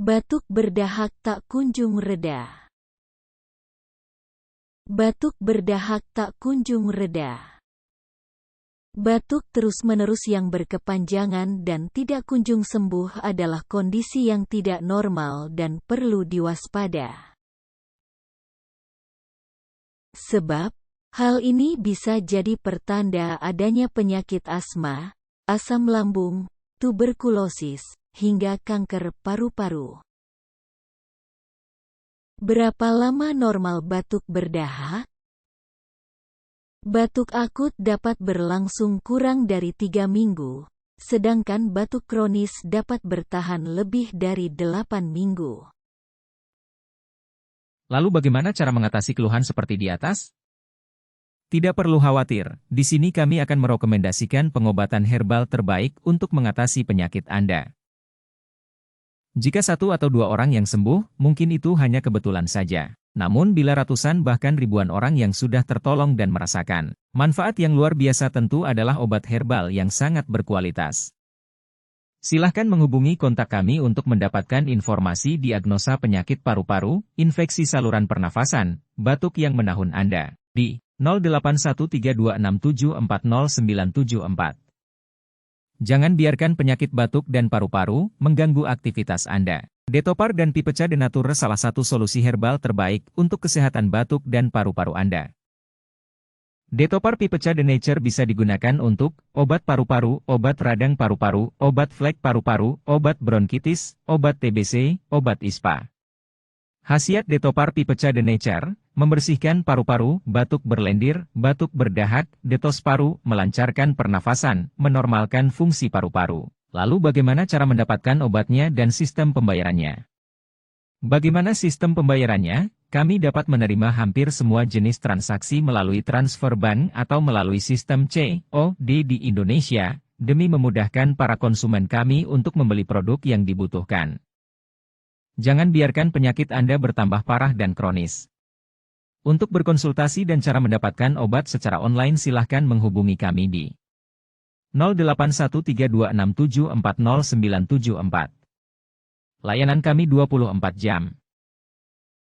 Batuk berdahak tak kunjung reda. Batuk berdahak tak kunjung reda. Batuk terus-menerus yang berkepanjangan dan tidak kunjung sembuh adalah kondisi yang tidak normal dan perlu diwaspada. Sebab, hal ini bisa jadi pertanda adanya penyakit asma, asam lambung, tuberkulosis, hingga kanker paru-paru. Berapa lama normal batuk berdahak? Batuk akut dapat berlangsung kurang dari 3 minggu, sedangkan batuk kronis dapat bertahan lebih dari 8 minggu. Lalu bagaimana cara mengatasi keluhan seperti di atas? Tidak perlu khawatir, di sini kami akan merekomendasikan pengobatan herbal terbaik untuk mengatasi penyakit Anda. Jika 1 atau 2 orang yang sembuh, mungkin itu hanya kebetulan saja. Namun bila ratusan bahkan ribuan orang yang sudah tertolong dan merasakan manfaat yang luar biasa, tentu adalah obat herbal yang sangat berkualitas. Silahkan menghubungi kontak kami untuk mendapatkan informasi diagnosa penyakit paru-paru, infeksi saluran pernafasan, batuk yang menahun Anda, di 081326740974. Jangan biarkan penyakit batuk dan paru-paru mengganggu aktivitas Anda. Detopar dan Pipecha de Nature salah satu solusi herbal terbaik untuk kesehatan batuk dan paru-paru Anda. Detopar Pipecha de Nature bisa digunakan untuk obat paru-paru, obat radang paru-paru, obat flek paru-paru, obat bronkitis, obat TBC, obat ISPA. Khasiat Detopar Pipecha de Nature, membersihkan paru-paru, batuk berlendir, batuk berdahak, detos paru, melancarkan pernafasan, menormalkan fungsi paru-paru. Lalu bagaimana cara mendapatkan obatnya dan sistem pembayarannya? Bagaimana sistem pembayarannya? Kami dapat menerima hampir semua jenis transaksi melalui transfer bank atau melalui sistem COD di Indonesia, demi memudahkan para konsumen kami untuk membeli produk yang dibutuhkan. Jangan biarkan penyakit Anda bertambah parah dan kronis. Untuk berkonsultasi dan cara mendapatkan obat secara online, silahkan menghubungi kami di 081326740974. Layanan kami 24 jam.